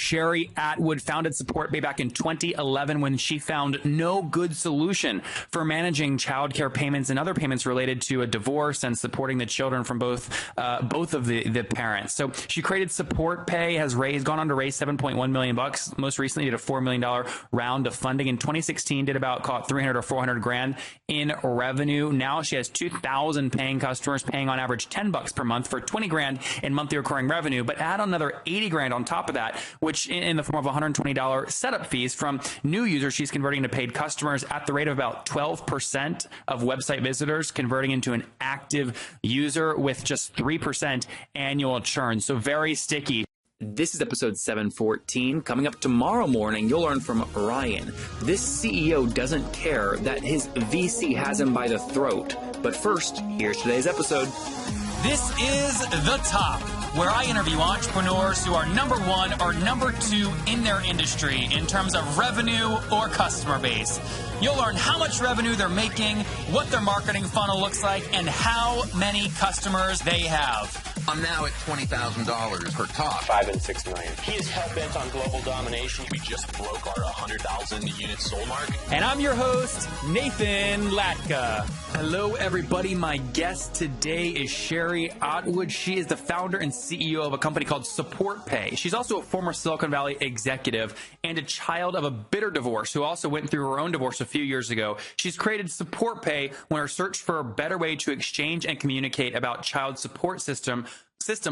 Sheri Atwood founded SupportPay back in 2011 when she found no good solution for managing childcare payments and other payments related to a divorce and supporting the children from both of the parents. So she created SupportPay, has gone on to raise $7.1 million. Most recently did a $4 million round of funding. In 2016, did about, call it 300 or 400 grand in revenue. Now she has 2,000 paying customers, paying on average $10 per month for 20 grand in monthly recurring revenue, but add another 80 grand on top of that, which in the form of $120 setup fees from new users she's converting to paid customers at the rate of about 12% of website visitors converting into an active user with just 3% annual churn. So very sticky. This is episode 714. Coming up tomorrow morning, you'll learn from Ryan. This CEO doesn't care that his VC has him by the throat. But first, here's today's episode. This is The Top, where I interview entrepreneurs who are number one or number two in their industry in terms of revenue or customer base. You'll learn how much revenue they're making, what their marketing funnel looks like, and how many customers they have. I'm now at $20,000 per top. 5 and 6 million. He is hell-bent on global domination. We just broke our 100,000 unit sold mark. And I'm your host, Nathan Latka. Hello, everybody. My guest today is Sheri Atwood. She is the founder and CEO of a company called SupportPay. She's also a former Silicon Valley executive and a child of a bitter divorce who also went through her own divorce a few years ago. She's created SupportPay when her search for a better way to exchange and communicate about child support systems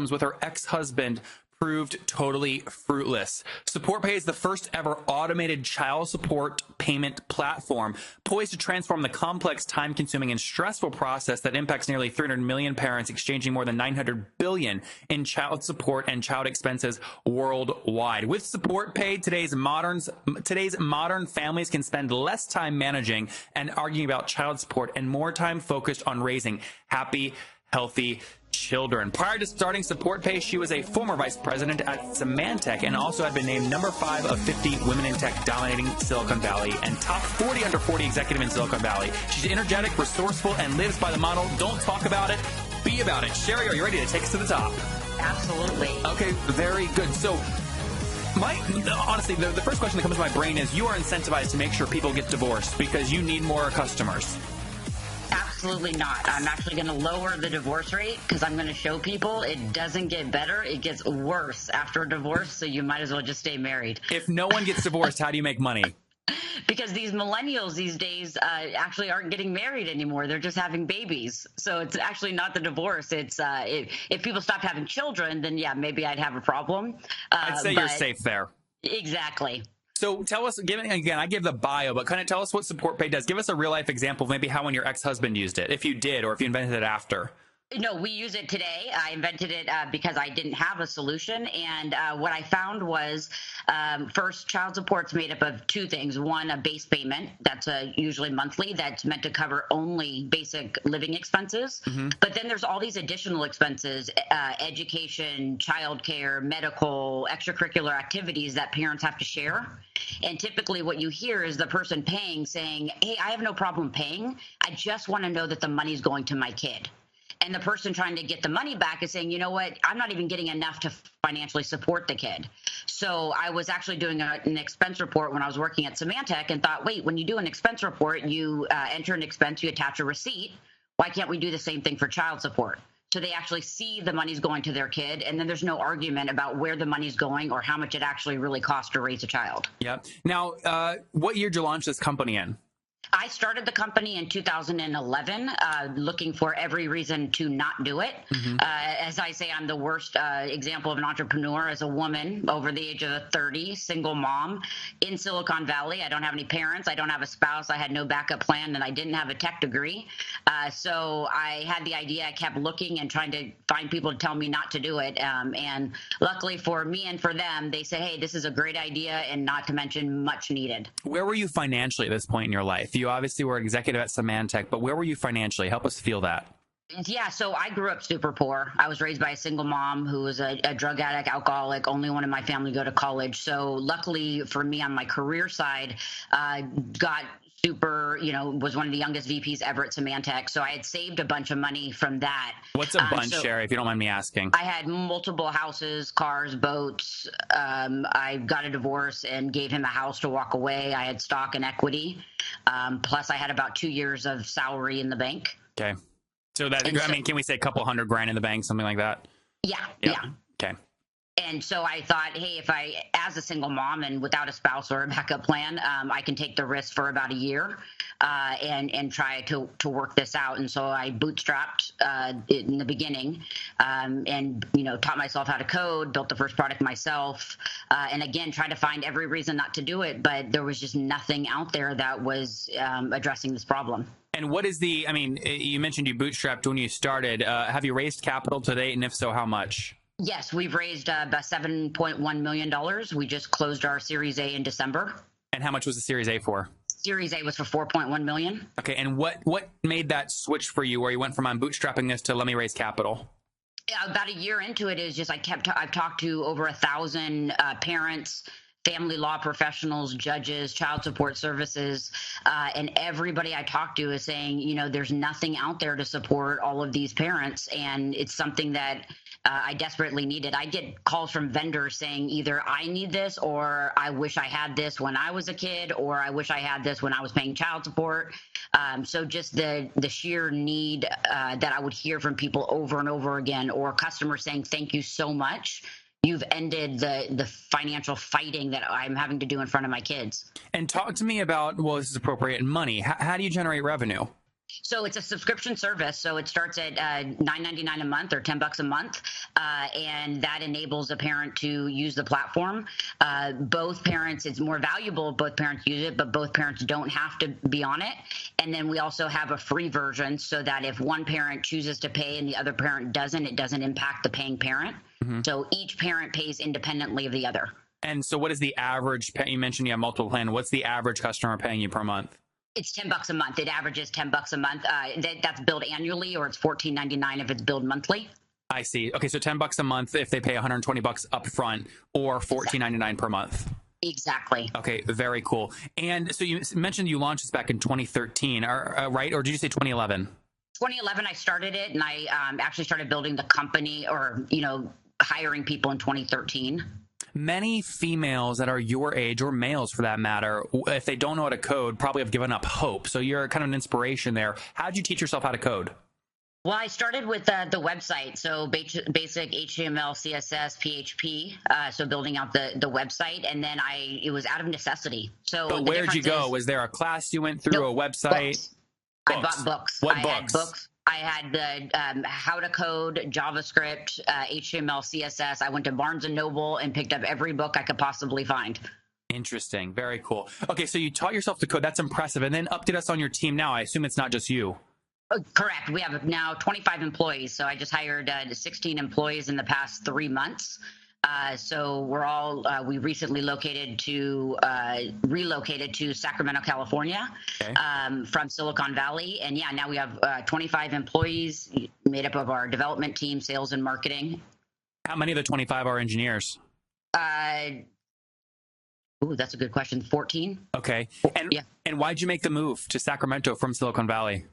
with her ex-husband proved totally fruitless. SupportPay is the first ever automated child support payment platform poised to transform the complex, time-consuming, and stressful process that impacts nearly 300 million parents, exchanging more than $900 billion in child support and child expenses worldwide. With SupportPay, today's modern families can spend less time managing and arguing about child support and more time focused on raising happy, healthy children. Prior to starting SupportPay, she was a former vice president at Symantec and also had been named number 5 of 50 women in tech dominating Silicon Valley and top 40 under 40 executive in Silicon Valley. She's energetic, resourceful, and lives by the model, don't talk about it, be about it. Sheri, are you ready to take us to the top? Absolutely. Okay, very good. So honestly, the first question that comes to my brain is you are incentivized to make sure people get divorced because you need more customers. Absolutely not. I'm actually going to lower the divorce rate because I'm going to show people it doesn't get better. It gets worse after a divorce, so you might as well just stay married. If no one gets divorced, how do you make money? Because these millennials these days actually aren't getting married anymore. They're just having babies. So it's actually not the divorce. It's if people stopped having children, then yeah, maybe I'd have a problem. I'd say you're safe there. Exactly. So tell us, again, I gave the bio, but kind of tell us what SupportPay does. Give us a real life example of maybe how when your ex-husband used it, if you did, or if you invented it after. No, we use it today. I invented it because I didn't have a solution. And what I found was first, child support's made up of two things. One, a base payment that's usually monthly that's meant to cover only basic living expenses. Mm-hmm. But then there's all these additional expenses, education, childcare, medical, extracurricular activities that parents have to share. And typically what you hear is the person paying saying, hey, I have no problem paying. I just want to know that the money's going to my kid. And the person trying to get the money back is saying, you know what, I'm not even getting enough to financially support the kid. So I was actually doing an expense report when I was working at Symantec and thought, wait, when you do an expense report, you enter an expense, you attach a receipt. Why can't we do the same thing for child support? So they actually see the money's going to their kid, and then there's no argument about where the money's going or how much it actually really costs to raise a child. Yep. Now, what year did you launch this company in? I started the company in 2011, looking for every reason to not do it. Mm-hmm. As I say, I'm the worst example of an entrepreneur as a woman over the age of 30, single mom in Silicon Valley. I don't have any parents. I don't have a spouse. I had no backup plan, and I didn't have a tech degree. So I had the idea. I kept looking and trying to find people to tell me not to do it. And luckily for me and for them, they said, hey, this is a great idea, and not to mention much needed. Where were you financially at this point in your life? You obviously were an executive at Symantec, but where were you financially? Help us feel that. Yeah, so I grew up super poor. I was raised by a single mom who was a drug addict, alcoholic, only one in my family go to college. So luckily for me on my career side, got super, was one of the youngest VPs ever at Symantec. So I had saved a bunch of money from that. What's a bunch, Sheri, if you don't mind me asking? I had multiple houses, cars, boats. I got a divorce and gave him a house to walk away. I had stock and equity. Plus I had about 2 years of salary in the bank. Okay. So that, can we say a couple $100,000 in the bank, something like that? Yeah. Yep. Yeah. Okay. And so I thought, hey, if as a single mom and without a spouse or a backup plan, I can take the risk for about a year and try to work this out. And so I bootstrapped in the beginning and, taught myself how to code, built the first product myself, and again, tried to find every reason not to do it. But there was just nothing out there that was addressing this problem. And what is you mentioned you bootstrapped when you started. Have you raised capital to date? And if so, how much? Yes, we've raised about $7.1 million. We just closed our Series A in December. And how much was the Series A for? Series A was for $4.1 million. Okay, and what made that switch for you where you went from I'm bootstrapping this to let me raise capital? About a year into it is just I've talked to over 1,000 parents, family law professionals, judges, child support services, and everybody I talk to is saying, there's nothing out there to support all of these parents, and it's something that I desperately needed. I get calls from vendors saying either I need this or I wish I had this when I was a kid or I wish I had this when I was paying child support. So just the sheer need that I would hear from people over and over again, or customers saying, thank you so much. You've ended the financial fighting that I'm having to do in front of my kids. And talk to me about, well, this is appropriate, money. How do you generate revenue? So it's a subscription service. So it starts at $9.99 a month or $10 a month, and that enables a parent to use the platform. Both parents, it's more valuable if both parents use it, but both parents don't have to be on it. And then we also have a free version so that if one parent chooses to pay and the other parent doesn't, it doesn't impact the paying parent. Mm-hmm. So each parent pays independently of the other. And so what is the average? You mentioned you have multiple plans. What's the average customer paying you per month? It's $10 a month. It averages $10 a month. That's billed annually, or it's $14.99 if it's billed monthly. I see. Okay, so $10 a month if they pay $120 up front, or $14.99 per month. Exactly. Okay, very cool. And so you mentioned you launched this back in 2013, right? Or did you say 2011? 2011, I started it, and I actually started building the company, or hiring people in 2013. Many females that are your age, or males for that matter, if they don't know how to code, probably have given up hope. So you're kind of an inspiration there. How did you teach yourself how to code? Well, I started with the website, so basic HTML, CSS, PHP, so building out the website, and then it was out of necessity. So, but where did you go? Was there a class you went through, a website? Books. I bought books. What books? I had books. I had the how to code, JavaScript, HTML, CSS. I went to Barnes & Noble and picked up every book I could possibly find. Interesting. Very cool. Okay, so you taught yourself to code. That's impressive. And then update us on your team now. I assume it's not just you. Correct. We have now 25 employees. So I just hired 16 employees in the past 3 months. So we recently relocated to Sacramento, California, okay, from Silicon Valley. And now we have 25 employees made up of our development team, sales and marketing. How many of the 25 are engineers? That's a good question. 14. Okay. And why'd you make the move to Sacramento from Silicon Valley?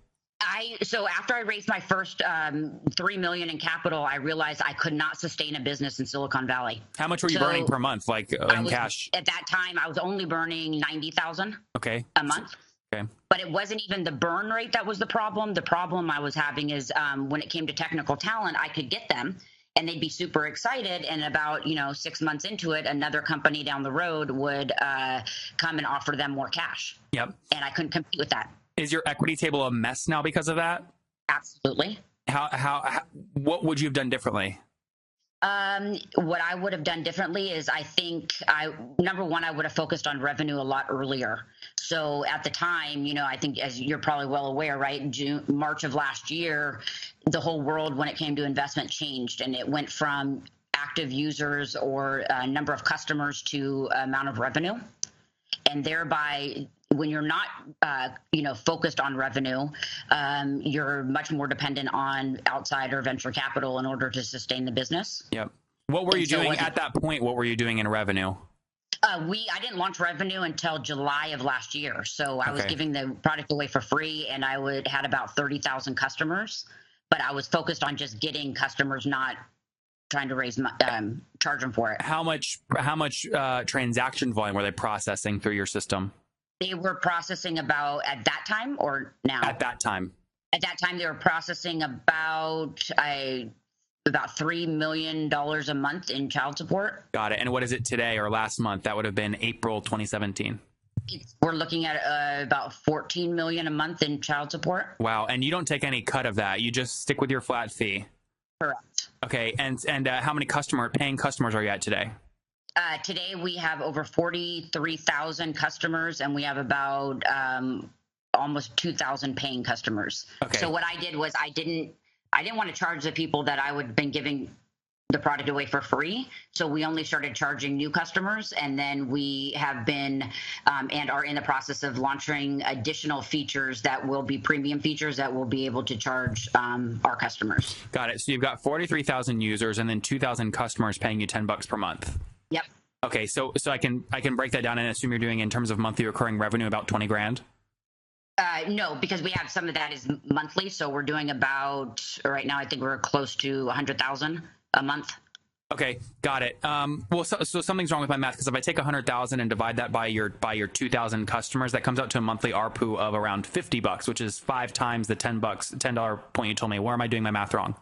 So after I raised my first $3 million in capital, I realized I could not sustain a business in Silicon Valley. How much were you burning per month, in cash? At that time, I was only burning $90,000 a month. Okay. But it wasn't even the burn rate that was the problem. The problem I was having is when it came to technical talent, I could get them and they'd be super excited. And about 6 months into it, another company down the road would come and offer them more cash. Yep. And I couldn't compete with that. Is your equity table a mess now because of that? Absolutely. What would you have done differently? What I would have done differently is I think number one, I would have focused on revenue a lot earlier. So at the time, I think as you're probably well aware, right, March of last year, the whole world when it came to investment changed, and it went from active users or number of customers to amount of revenue. And thereby, when you're not, focused on revenue, you're much more dependent on outside or venture capital in order to sustain the business. Yep. What were you doing at that point? What were you doing in revenue? I didn't launch revenue until July of last year. So I was giving the product away for free, and I had about 30,000 customers, but I was focused on just getting customers, not trying to charge them for it. How much transaction volume were they processing through your system? They were processing about, at that time or now? At that time. At that time, they were processing about $3 million a month in child support. Got it. And what is it today or last month? That would have been April 2017. We're looking at about 14 million a month in child support. Wow. And you don't take any cut of that. You just stick with your flat fee. Correct. Okay. And how many paying customers are you at today? Today we have over 43,000 customers, and we have about almost 2,000 paying customers. Okay. So what I did was I didn't want to charge the people that I would have been giving the product away for free. So we only started charging new customers, and then we have been and are in the process of launching additional features that will be premium features that will be able to charge our customers. Got it. So you've got 43,000 users and then 2,000 customers paying you $10 per month. Yep. Okay. So I can break that down and assume you're doing, in terms of monthly recurring revenue, about 20 grand. No, because we have some of that is monthly. So we're doing about, right now, I think we're close to 100,000 a month. Okay, got it. Well, so something's wrong with my math, because if I take 100,000 and divide that by your 2,000 customers, that comes out to a monthly ARPU of around $50, which is 5 times the $10 point you told me. Where am I doing my math wrong?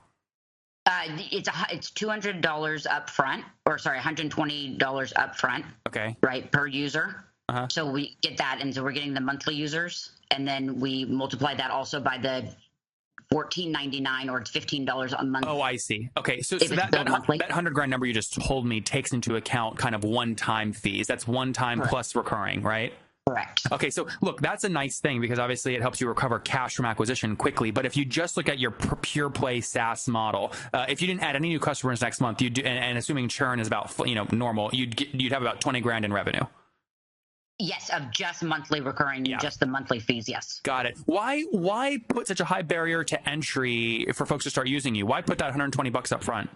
It's $200 up front, or sorry, $120 up front. Okay. Right, per user. Uh-huh. So we get that, and so we're getting the monthly users, and then we multiply that also by the $14.99, or it's $15 a month. Oh, I see. Okay, so that 100 grand number you just told me takes into account kind of one-time fees. That's one-time plus recurring, right? Correct. Okay, so look, that's a nice thing, because obviously it helps you recover cash from acquisition quickly. But if you just look at your pure play SaaS model, if you didn't add any new customers next month, you'd do, and assuming churn is about normal, you'd have about 20 grand in revenue. Yes, of just monthly recurring, just the monthly fees, yes. Got it. Why put such a high barrier to entry for folks to start using you? Why put that $120 up front?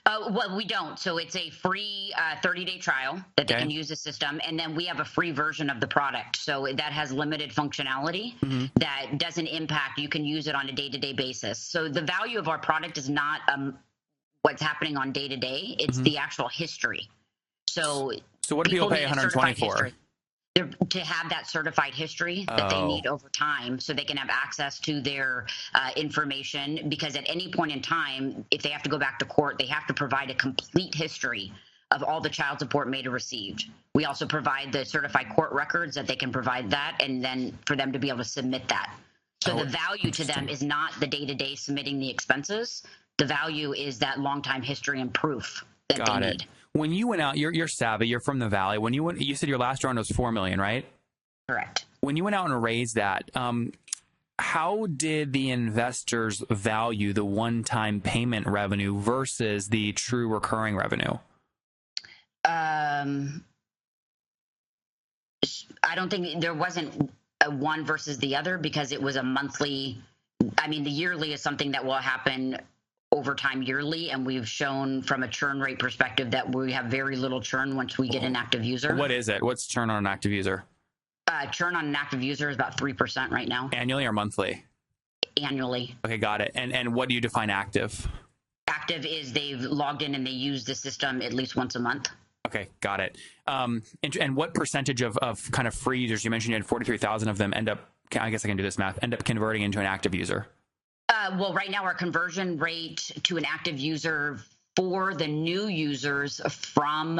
Well, we don't. So it's a free 30-day trial that they can use the system, and then we have a free version of the product. So that has limited functionality that doesn't impact. You can use it on a day-to-day basis. So the value of our product is not what's happening on day-to-day. It's the actual history. So what do people pay $120 for? To have that certified history that they need over time, so they can have access to their information, because at any point in time, if they have to go back to court, they have to provide a complete history of all the child support made or received. We also provide the certified court records that they can provide that, and then for them to be able to submit that. So the value to them is not the day-to-day submitting the expenses. The value is that long-time history and proof that they need. When you went out, you're savvy, you're from the Valley. When you said your last round was $4 million, right? Correct. When you went out and raised that, how did the investors value the one-time payment revenue versus the true recurring revenue? I don't think there wasn't a one versus the other, because it was a monthly. I mean, the yearly is something that will happen over time yearly, and we've shown from a churn rate perspective that we have very little churn once we get an active user. What is it? What's churn on an active user? Churn on an active user is about 3% right now. Annually or monthly? Annually. Okay, got it. And what do you define active? Active is they've logged in and they use the system at least once a month. Okay, got it. And what percentage of kind of free users, you mentioned you had 43,000 of them, I guess I can do this math, end up converting into an active user? Well, right now our conversion rate to an active user for the new users from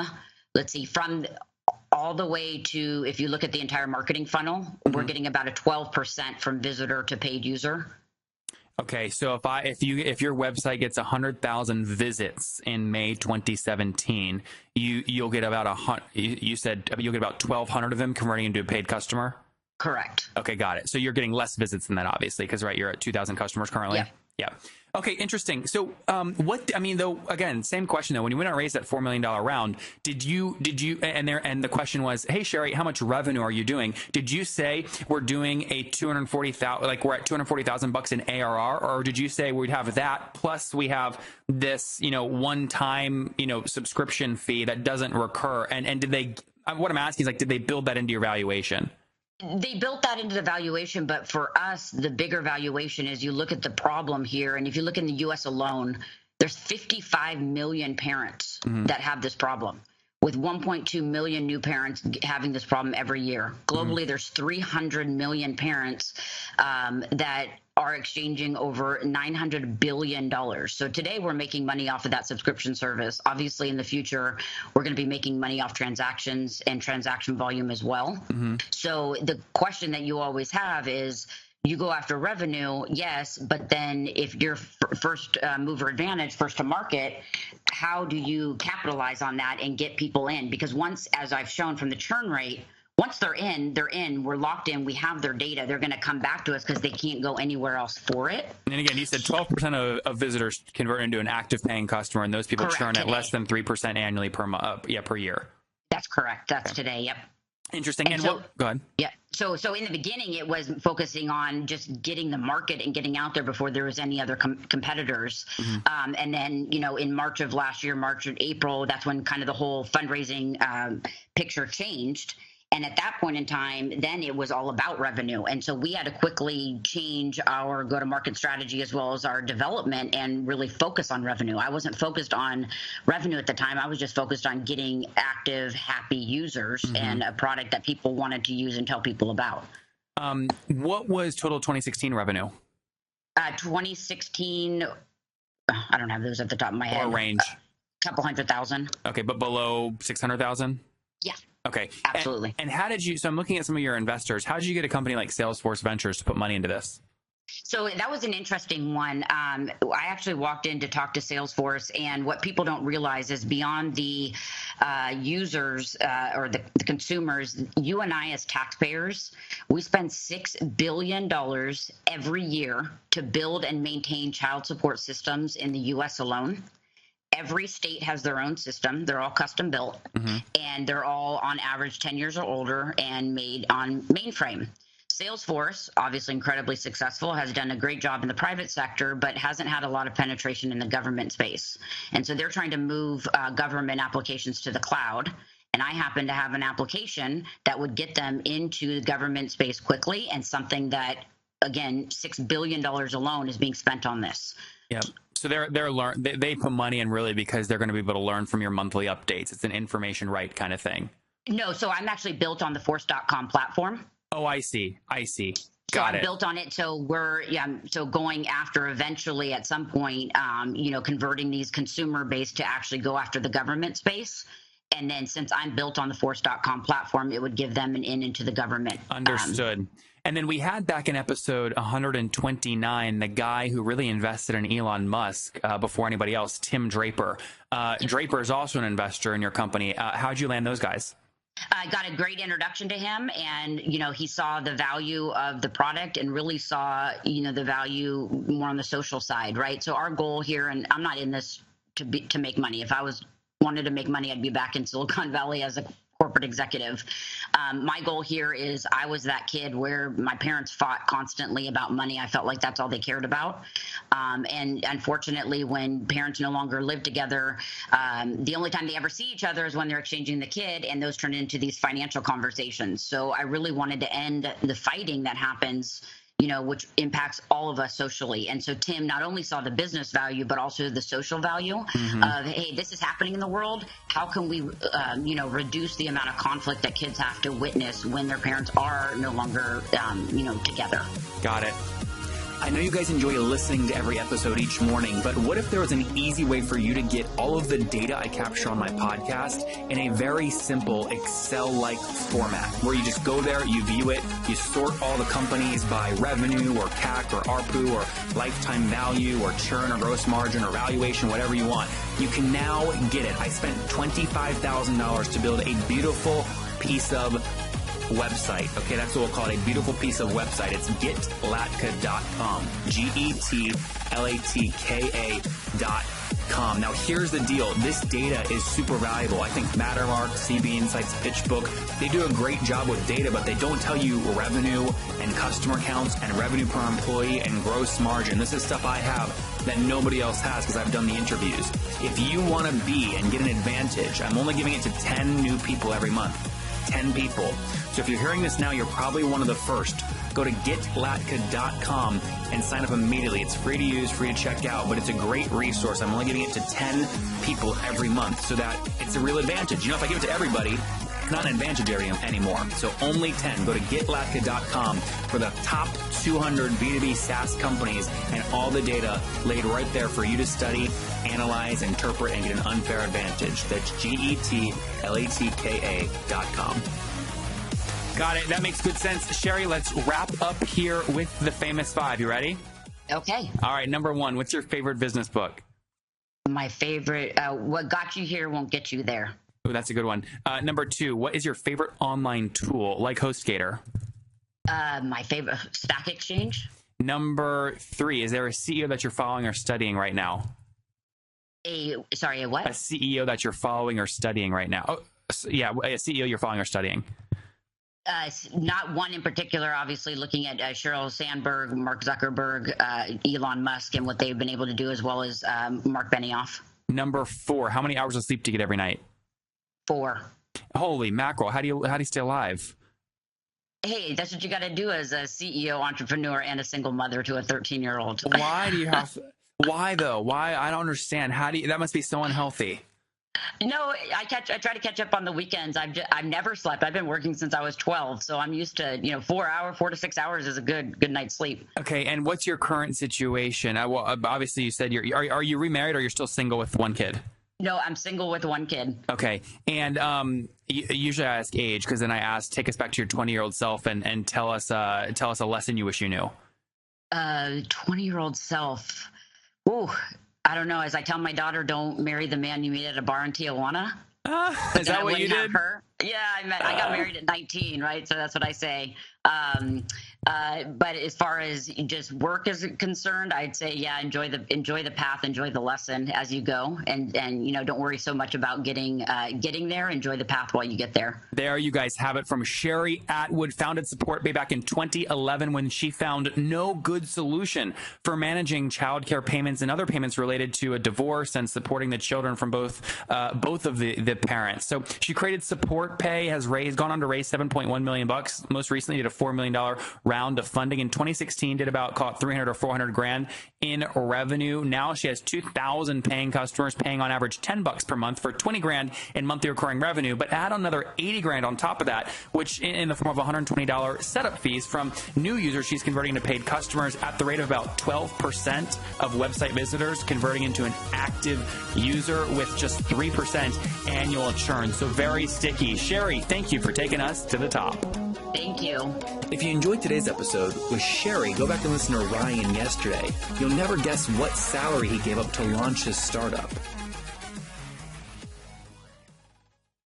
all the way to, if you look at the entire marketing funnel, we're getting about a 12% from visitor to paid user. Okay, so if your website gets 100,000 visits in May 2017, you'll get about you said you'll get about 1,200 of them converting into a paid customer? Correct. Okay, got it. So you're getting less visits than that, obviously, because you're at 2,000 customers currently. Yeah. Okay, interesting. So, again, same question though. When you went out and raised that $4 million round, did you? And the question was, hey Sheri, how much revenue are you doing? Did you say we're doing a $240,000, like we're at $240,000 in ARR, or did you say we'd have that plus we have this, one-time, subscription fee that doesn't recur? And did they? what I'm asking is like, did they build that into your valuation? They built that into the valuation, but for us, the bigger valuation is you look at the problem here, and if you look in the U.S. alone, there's 55 million parents that have this problem, with 1.2 million new parents having this problem every year. Globally, there's 300 million parents that are exchanging over $900 billion. So today we're making money off of that subscription service. Obviously, in the future, we're going to be making money off transactions and transaction volume as well. So the question that you always have is, you go after revenue, yes, but then if you're first mover advantage, first to market, how do you capitalize on that and get people in? Because once, as I've shown from the churn rate, once they're in, we're locked in, we have their data, they're going to come back to us because they can't go anywhere else for it. And again, you said 12% of visitors convert into an active paying customer, and those people churn at less than 3% annually per year. That's correct. That's today. Yep. Interesting. And go ahead. Yeah. So in the beginning, it was focusing on just getting the market and getting out there before there was any other competitors. And then, in March of last year, March or April, that's when kind of the whole fundraising picture changed. And at that point in time, then it was all about revenue. And so we had to quickly change our go-to-market strategy as well as our development and really focus on revenue. I wasn't focused on revenue at the time. I was just focused on getting active, happy users and a product that people wanted to use and tell people about. What was total 2016 revenue? 2016, I don't have those at the top of my head. Or range? A couple 100,000. Okay, but below 600,000? Yeah. Okay. Absolutely. And how did you, so I'm looking at some of your investors, how did you get a company like Salesforce Ventures to put money into this? So that was an interesting one. I actually walked in to talk to Salesforce, and what people don't realize is beyond the users or the consumers, you and I as taxpayers, we spend $6 billion every year to build and maintain child support systems in the U.S. alone. Every state has their own system. They're all custom built, and they're all on average 10 years or older and made on mainframe. Salesforce, obviously incredibly successful, has done a great job in the private sector, but hasn't had a lot of penetration in the government space. And so they're trying to move government applications to the cloud. And I happen to have an application that would get them into the government space quickly, and something that, again, $6 billion alone is being spent on this. Yeah. So they put money in really because they're going to be able to learn from your monthly updates. It's an information right kind of thing. No, so I'm actually built on the force.com platform. Oh, I see. So I'm built on it. So we're going after eventually at some point, converting these consumer base to actually go after the government space. And then since I'm built on the force.com platform, it would give them an in into the government. Understood. And then we had back in episode 129, the guy who really invested in Elon Musk before anybody else, Tim Draper. Draper is also an investor in your company. How'd you land those guys? I got a great introduction to him, and he saw the value of the product and really saw the value more on the social side, right? So our goal here, and I'm not in this to make money. If I wanted to make money, I'd be back in Silicon Valley as a corporate executive. My goal here is I was that kid where my parents fought constantly about money. I felt like that's all they cared about. And unfortunately, when parents no longer live together, the only time they ever see each other is when they're exchanging the kid, and those turn into these financial conversations. So I really wanted to end the fighting that happens, which impacts all of us socially. And so Tim not only saw the business value, but also the social value of, hey, this is happening in the world. How can we, reduce the amount of conflict that kids have to witness when their parents are no longer, together? Got it. I know you guys enjoy listening to every episode each morning, but what if there was an easy way for you to get all of the data I capture on my podcast in a very simple Excel-like format where you just go there, you view it, you sort all the companies by revenue or CAC or ARPU or lifetime value or churn or gross margin or valuation, whatever you want. You can now get it. I spent $25,000 to build a beautiful piece of website. Okay, that's what we'll call it, a beautiful piece of website. It's getlatka.com. GETLATKA.com. Now, here's the deal. This data is super valuable. I think Mattermark, CB Insights, PitchBook, they do a great job with data, but they don't tell you revenue and customer counts and revenue per employee and gross margin. This is stuff I have that nobody else has because I've done the interviews. If you want to be and get an advantage, I'm only giving it to 10 new people every month. 10 people. So if you're hearing this now, you're probably one of the first. Go to getlatka.com and sign up immediately. It's free to use, free to check out, but it's a great resource. I'm only giving it to 10 people every month so that it's a real advantage. You know, if I give it to everybody, it's not an advantage anymore. So only 10. Go to getlatka.com for the top 200 B2B SaaS companies and all the data laid right there for you to study, analyze, interpret, and get an unfair advantage. That's GETLATKA.com. Got it. That makes good sense. Sheri, let's wrap up here with the famous five. You ready? Okay. All right. Number one, what's your favorite business book? My favorite, What Got You Here Won't Get You There. Oh, that's a good one. Number two, what is your favorite online tool like HostGator? My favorite, Stack Exchange. Number three, is there a CEO that you're following or studying right now? A what? A CEO that you're following or studying right now. Oh, yeah, a CEO you're following or studying. Not one in particular, obviously looking at Sheryl Sandberg, Mark Zuckerberg, Elon Musk, and what they've been able to do, as well as Mark Benioff. Number four, how many hours of sleep do you get every night? 4. Holy mackerel, how do you stay alive? Hey, that's what you got to do as a CEO, entrepreneur, and a single mother to a 13-year-old. Why do you have why though? Why? I don't understand. That must be so unhealthy. No, I try to catch up on the weekends. I've never slept. I've been working since I was 12, so I'm used to 4 to 6 hours is a good night's sleep. Okay, and what's your current situation? Well, obviously you said are you remarried or you're still single with one kid? No, I'm single with one kid. Okay, and usually I ask age because then I ask take us back to your 20-year-old self and tell us a lesson you wish you knew. 20-year-old self. Ooh. I don't know. As I tell my daughter, don't marry the man you meet at a bar in Tijuana. Is that what you did? Yeah, I got married at 19, right? So that's what I say. But as far as just work is concerned, I'd say, yeah, enjoy the path, enjoy the lesson as you go, and don't worry so much about getting there. Enjoy the path while you get there. There you guys have it from Sheri Atwood, founded SupportPay back in 2011 when she found no good solution for managing childcare payments and other payments related to a divorce and supporting the children from both of the parents. So she created SupportPay, has gone on to raise $7.1 million. Most recently did a $4 million round of funding in 2016, did about, call it 300 or 400 grand in revenue. Now she has 2,000 paying customers, paying on average $10 per month for 20 grand in monthly recurring revenue, but add another 80 grand on top of that, which in the form of $120 setup fees from new users she's converting to paid customers at the rate of about 12% of website visitors converting into an active user with just 3% annual churn. So very sticky. Sheri, thank you for taking us to the top. Thank you. If you enjoyed today's episode with Sheri, go back and listen to Ryan yesterday. You'll never guess what salary he gave up to launch his startup.